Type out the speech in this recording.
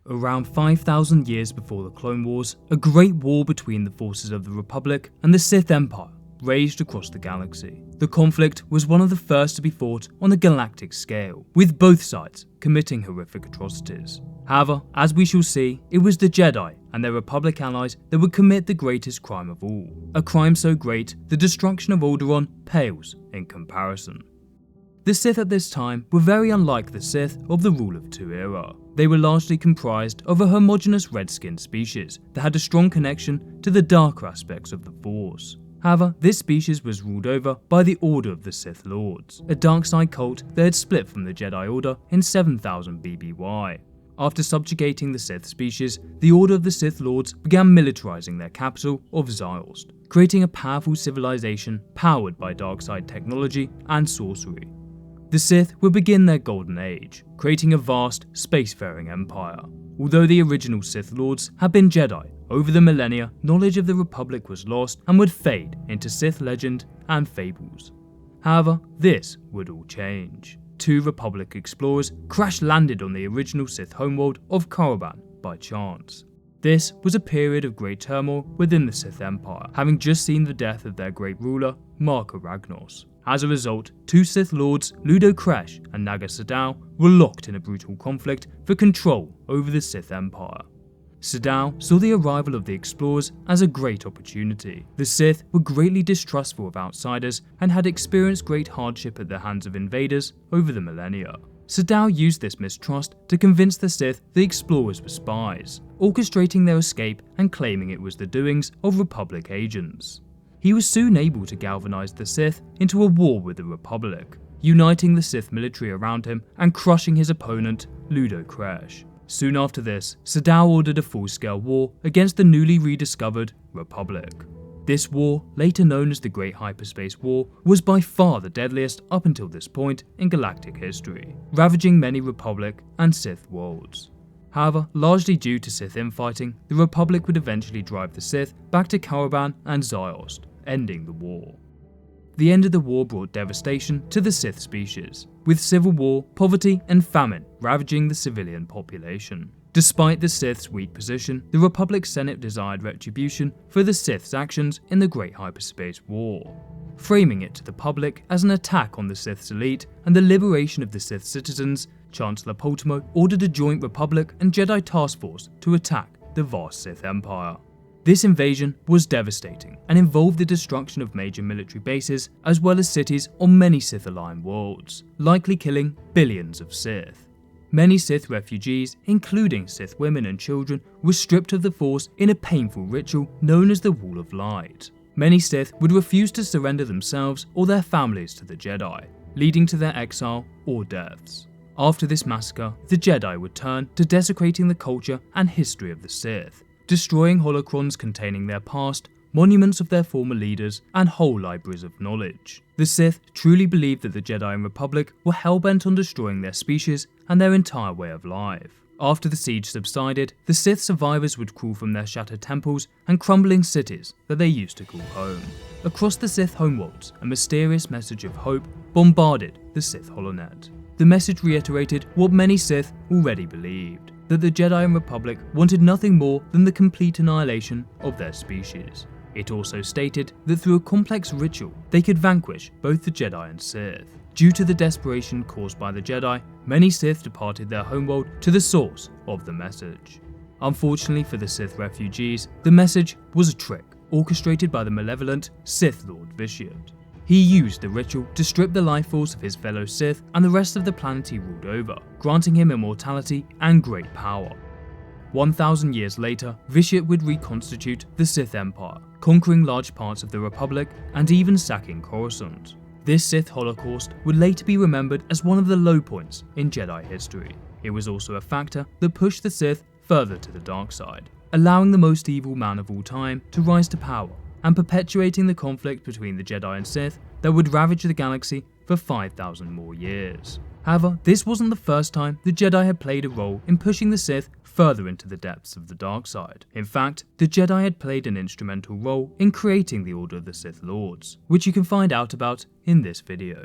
Around 5,000 years before the Clone Wars, a great war between the forces of the Republic and the Sith Empire raged across the galaxy. The conflict was one of the first to be fought on a galactic scale, with both sides committing horrific atrocities. However, as we shall see, it was the Jedi and their Republic allies that would commit the greatest crime of all. A crime so great, the destruction of Alderaan pales in comparison. The Sith at this time were very unlike the Sith of the Rule of Two era. They were largely comprised of a homogenous red-skinned species that had a strong connection to the darker aspects of the Force. However, this species was ruled over by the Order of the Sith Lords, a dark side cult that had split from the Jedi Order in 7000 BBY. After subjugating the Sith species, the Order of the Sith Lords began militarising their capital of Ziost, creating a powerful civilization powered by dark side technology and sorcery. The Sith would begin their golden age, creating a vast, spacefaring empire. Although the original Sith Lords had been Jedi, over the millennia, knowledge of the Republic was lost and would fade into Sith legend and fables. However, this would all change. Two Republic explorers crash-landed on the original Sith homeworld of Alderaan by chance. This was a period of great turmoil within the Sith Empire, having just seen the death of their great ruler, Marka Ragnos. As a result, two Sith Lords, Ludo Kresh and Naga Sadow, were locked in a brutal conflict for control over the Sith Empire. Sadow saw the arrival of the explorers as a great opportunity. The Sith were greatly distrustful of outsiders and had experienced great hardship at the hands of invaders over the millennia. Sadow used this mistrust to convince the Sith the explorers were spies, orchestrating their escape and claiming it was the doings of Republic agents. He was soon able to galvanize the Sith into a war with the Republic, uniting the Sith military around him and crushing his opponent, Ludo Kresh. Soon after this, Sadow ordered a full-scale war against the newly rediscovered Republic. This war, later known as the Great Hyperspace War, was by far the deadliest up until this point in galactic history, ravaging many Republic and Sith worlds. However, largely due to Sith infighting, the Republic would eventually drive the Sith back to Alderaan and Ziost, ending the war. The end of the war brought devastation to the Sith species, with civil war, poverty and famine ravaging the civilian population. Despite the Sith's weak position, the Republic's Senate desired retribution for the Sith's actions in the Great Hyperspace War, framing it to the public as an attack on the Sith's elite and the liberation of the Sith citizens. Chancellor Poltimo ordered a joint Republic and Jedi task force to attack the vast Sith Empire. This invasion was devastating and involved the destruction of major military bases as well as cities on many Sith-aligned worlds, likely killing billions of Sith. Many Sith refugees, including Sith women and children, were stripped of the Force in a painful ritual known as the Wall of Light. Many Sith would refuse to surrender themselves or their families to the Jedi, leading to their exile or deaths. After this massacre, the Jedi would turn to desecrating the culture and history of the Sith, destroying holocrons containing their past, monuments of their former leaders, and whole libraries of knowledge. The Sith truly believed that the Jedi and Republic were hell-bent on destroying their species and their entire way of life. After the siege subsided, the Sith survivors would crawl from their shattered temples and crumbling cities that they used to call home. Across the Sith homeworlds, a mysterious message of hope bombarded the Sith holonet. The message reiterated what many Sith already believed, that the Jedi and Republic wanted nothing more than the complete annihilation of their species. It also stated that through a complex ritual, they could vanquish both the Jedi and Sith. Due to the desperation caused by the Jedi, many Sith departed their homeworld to the source of the message. Unfortunately for the Sith refugees, the message was a trick orchestrated by the malevolent Sith Lord Vitiate. He used the ritual to strip the life force of his fellow Sith and the rest of the planet he ruled over, granting him immortality and great power. 1,000 years later, Vitiate would reconstitute the Sith Empire, conquering large parts of the Republic and even sacking Coruscant. This Sith Holocaust would later be remembered as one of the low points in Jedi history. It was also a factor that pushed the Sith further to the dark side, allowing the most evil man of all time to rise to power, and perpetuating the conflict between the Jedi and Sith that would ravage the galaxy for 5,000 more years. However, this wasn't the first time the Jedi had played a role in pushing the Sith further into the depths of the dark side. In fact, the Jedi had played an instrumental role in creating the Order of the Sith Lords, which you can find out about in this video.